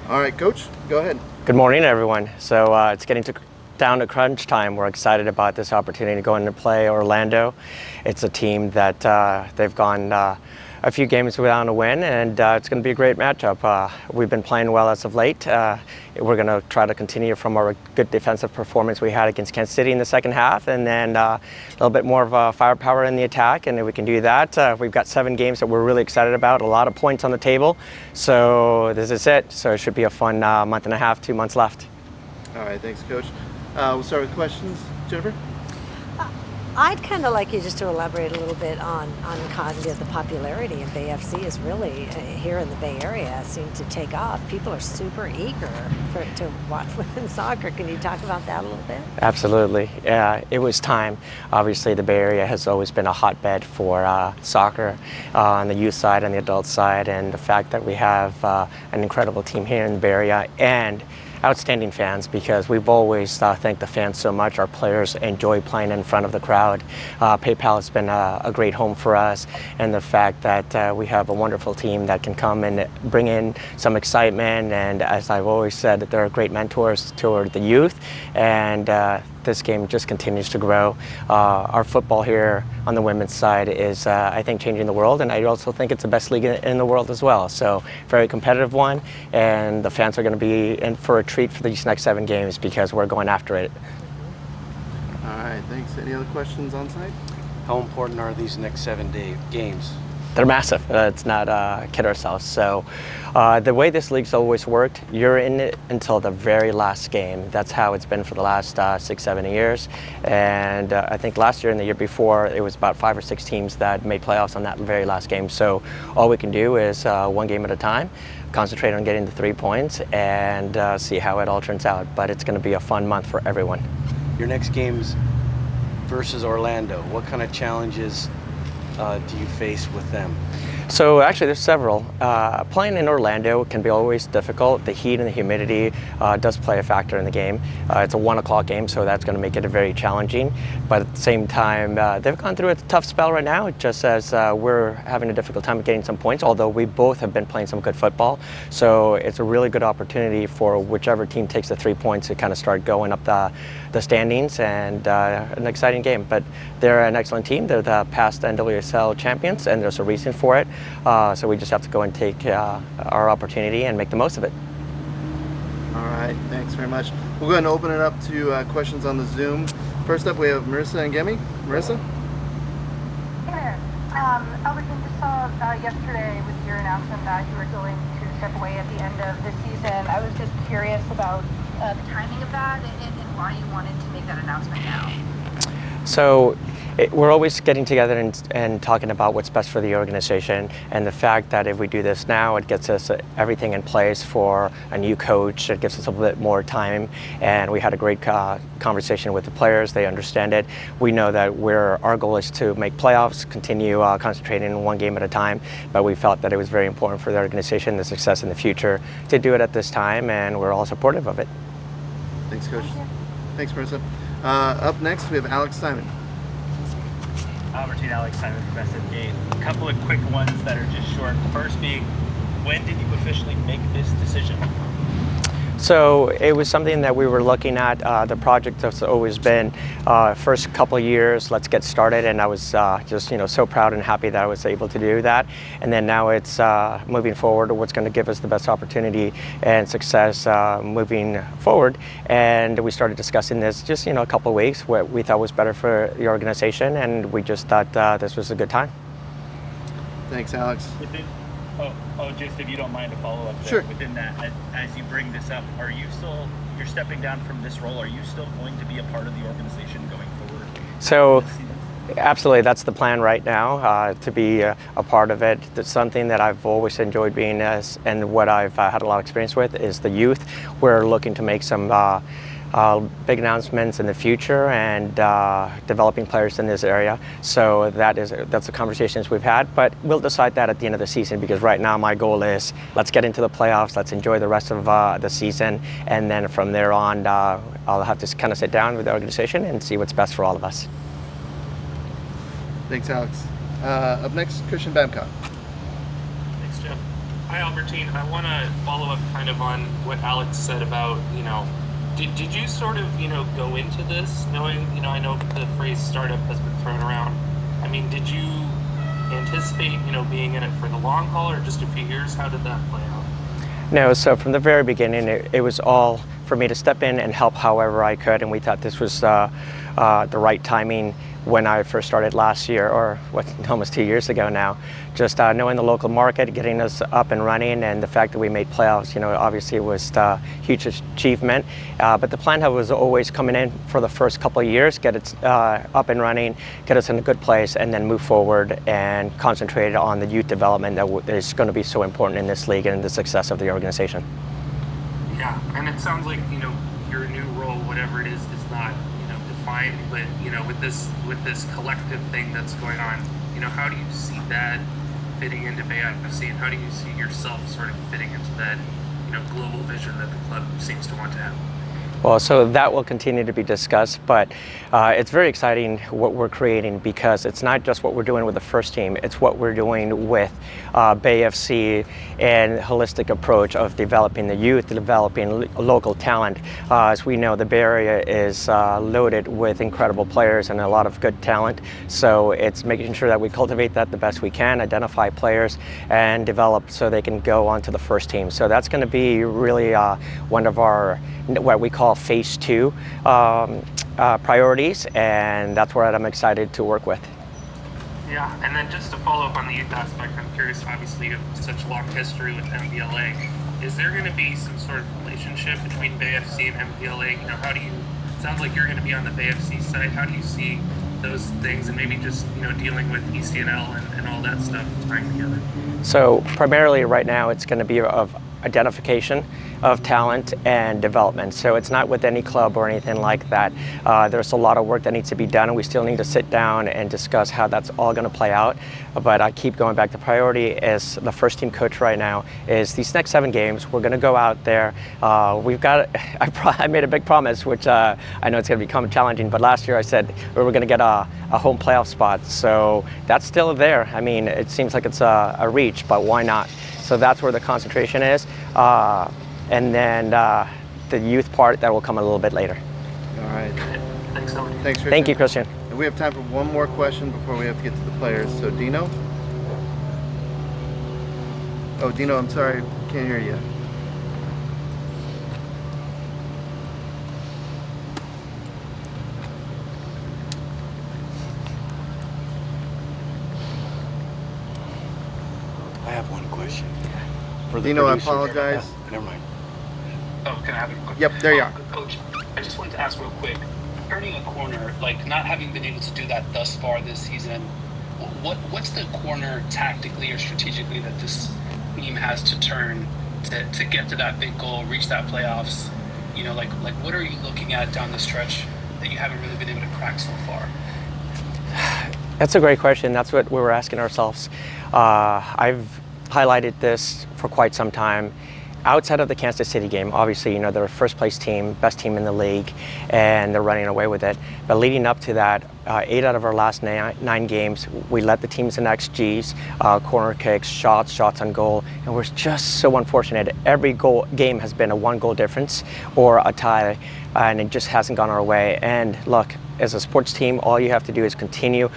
All right, Coach, go ahead. Good morning, everyone. So it's getting down to crunch time. We're excited about this opportunity to go in and play Orlando. It's a team that they've gone a few games without a win, and it's going to be a great matchup. We've been playing well as of late. We're going to try to continue from our good defensive performance we had against Kansas City in the second half, and then a little bit more of firepower in the attack, and if we can do that, we've got 7 games that we're really excited about, a lot of points on the table, so this is it. So it should be a fun month and a half, 2 months left. All right, thanks, Coach. We'll start with questions. Jennifer? I'd kind of like you just to elaborate a little bit on the popularity of Bay FC is really here in the Bay Area seemed to take off. People are super eager to watch women's soccer. Can you talk about that a little bit? Absolutely. Yeah, it was time. Obviously, the Bay Area has always been a hotbed for soccer on the youth side and the adult side, and the fact that we have an incredible team here in the Bay Area and outstanding fans, because we've always thanked the fans so much. Our players enjoy playing in front of the crowd. PayPal has been a great home for us, and the fact that we have a wonderful team that can come and bring in some excitement, and as I've always said, that they're great mentors toward the youth, and this game just continues to grow. Our football here on the women's side is, I think, changing the world, and I also think it's the best league in the world as well. So, very competitive one, and the fans are going to be in for a treat for these next 7 games because we're going after it. All right, thanks. Any other questions on site? How important are these next 7 games? They're massive. Let's not kid ourselves. So the way this league's always worked, you're in it until the very last game. That's how it's been for the last 6-7 years. And I think last year and the year before, it was about 5 or 6 teams that made playoffs on that very last game. So all we can do is 1 game at a time, concentrate on getting the 3 points, and see how it all turns out. But it's going to be a fun month for everyone. Your next game's versus Orlando. What kind of challenges do you face with them? So actually there's several. Playing in Orlando can be always difficult. The heat and the humidity does play a factor in the game. It's a 1 o'clock game, so that's going to make it very challenging. But at the same time, they've gone through a tough spell right now, just as we're having a difficult time getting some points, although we both have been playing some good football. So it's a really good opportunity for whichever team takes the 3 points to kind of start going up the standings, and an exciting game. But they're an excellent team. They're the past NWSL champions, and there's a reason for it. So we just have to go and take our opportunity and make the most of it. All right, thanks very much. We'll go ahead and open it up to questions on the Zoom. First up, we have Marissa and Gemi. Marissa? Hey there. Albertin, just saw yesterday with your announcement that you were going to step away at the end of the season. I was just curious about the timing of that and why you wanted to make that announcement now. So we're always getting together and talking about what's best for the organization, and the fact that if we do this now, it gets us everything in place for a new coach. It gives us a little bit more time, and we had a great conversation with the players. They understand it. We know that our goal is to make playoffs, continue concentrating on 1 game at a time, but we felt that it was very important for the organization, the success in the future, to do it at this time, and we're all supportive of it. Thanks, Coach. Thanks, Marissa. Up next, we have Alex Simon. Albertin, Alex Simon from SM8. A couple of quick ones that are just short. First being, when did you officially make this decision? So it was something that we were looking at. The project has always been first couple of years, let's get started, and I was just so proud and happy that I was able to do that. And then now it's moving forward, what's going to give us the best opportunity and success moving forward. And we started discussing this just a couple of weeks, what we thought was better for the organization, and we just thought this was a good time. Thanks, Alex. Just if you don't mind a follow-up there. Sure. Within that, as you bring this up, you're stepping down from this role, are you still going to be a part of the organization going forward? So, absolutely, that's the plan right now, to be a part of it. That's something that I've always enjoyed being and what I've had a lot of experience with is the youth. We're looking to make some big announcements in the future and developing players in this area. So that's the conversations we've had, but we'll decide that at the end of the season, because right now my goal is let's get into the playoffs, let's enjoy the rest of the season, and then from there on I'll have to kind of sit down with the organization and see what's best for all of us. Thanks, Alex. Up next, Christian Babcock. Thanks, Jeff. Hi, Albertine. I want to follow up kind of on what Alex said about, did you sort of, go into this knowing, I know the phrase startup has been thrown around. I mean, did you anticipate, being in it for the long haul or just a few years? How did that play out? No, so from the very beginning, it was all for me to step in and help however I could, and we thought this was the right timing when I first started last year, or almost 2 years ago now. Just knowing the local market, getting us up and running, and the fact that we made playoffs, obviously it was a huge achievement. But the plan was always coming in for the first couple of years, get it up and running, get us in a good place, and then move forward and concentrate on the youth development that is going to be so important in this league and the success of the organization. Yeah, and it sounds like, your new role, whatever it is not, defined, but, with this collective thing that's going on, how do you see that fitting into BFC, and how do you see yourself sort of fitting into that, global vision that the club seems to want to have? Well, so that will continue to be discussed, but it's very exciting what we're creating, because it's not just what we're doing with the first team, it's what we're doing with Bay FC and holistic approach of developing the youth, developing local talent. As we know, the Bay Area is loaded with incredible players and a lot of good talent, so it's making sure that we cultivate that the best we can, identify players, and develop so they can go onto the first team. So that's going to be really one of our, what we call phase 2 priorities, and that's what I'm excited to work with. Yeah, and then just to follow up on the youth aspect, I'm curious, obviously you have such long history with MPLA. Is there going to be some sort of relationship between Bay FC and MPLA? How do you, it sounds like you're going to be on the Bay FC side. How do you see those things, and maybe just, dealing with ECNL and all that stuff tying together? So primarily right now it's going to be of identification of talent and development. So it's not with any club or anything like that. There's a lot of work that needs to be done, and we still need to sit down and discuss how that's all going to play out. But I keep going back. The priority as the first team coach right now is these next 7 games. We're going to go out there. We've got. I made a big promise, which I know it's going to become challenging. But last year I said we were going to get a home playoff spot. So that's still there. I mean, it seems like it's a reach, but why not? So that's where the concentration is. And then the youth part, that will come a little bit later. All right. Thanks so much. Thanks, Christian. Thank you, Christian. And we have time for one more question before we have to get to the players. So Dino? Oh, Dino, I'm sorry. Can't hear you. I have one question. For the Dino, I producer. apologize. Never mind. Oh, can I have a quick? Yep, there you are. Coach, I just wanted to ask real quick, turning a corner, like not having been able to do that thus far this season, what's the corner tactically or strategically that this team has to turn to get to that big goal, reach that playoffs? Like what are you looking at down the stretch that you haven't really been able to crack so far? That's a great question. That's what we were asking ourselves. I've highlighted this for quite some time. Outside of the Kansas City game, obviously, they're a first place team, best team in the league, and they're running away with it. But leading up to that, 8 out of our last 9 games, we led the teams in XGs, corner kicks, shots on goal, and we're just so unfortunate. Every game has been a 1-goal difference or a tie, and it just hasn't gone our way. And look, as a sports team, all you have to do is continue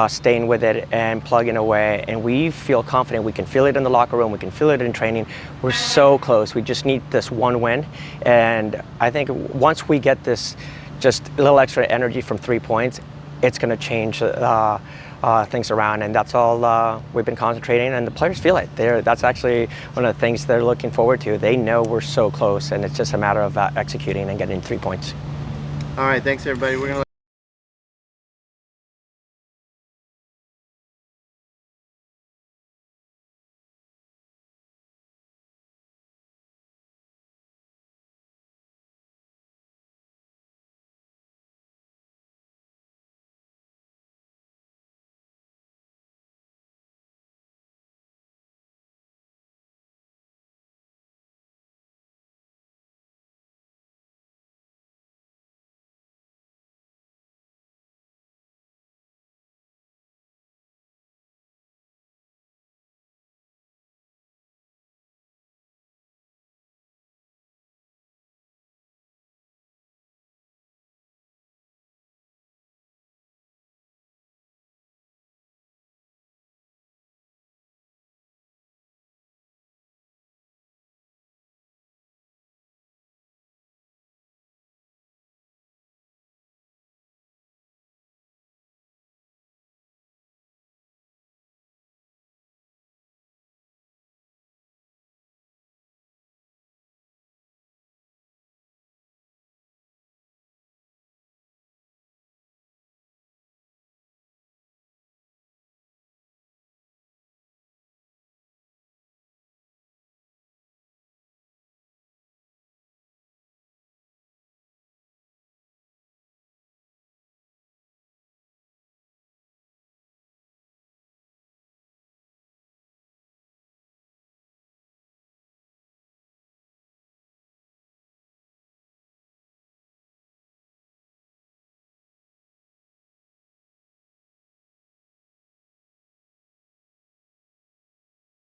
staying with it and plugging away, and we feel confident. We can feel it in the locker room, we can feel it in training. We're so close. We just need this one win, and I think once we get this just a little extra energy from 3 points, it's going to change things around, and that's all we've been concentrating, and the players feel it. That's actually one of the things they're looking forward to. They know we're so close, and it's just a matter of executing and getting 3 points. All right, thanks everybody. We're gonna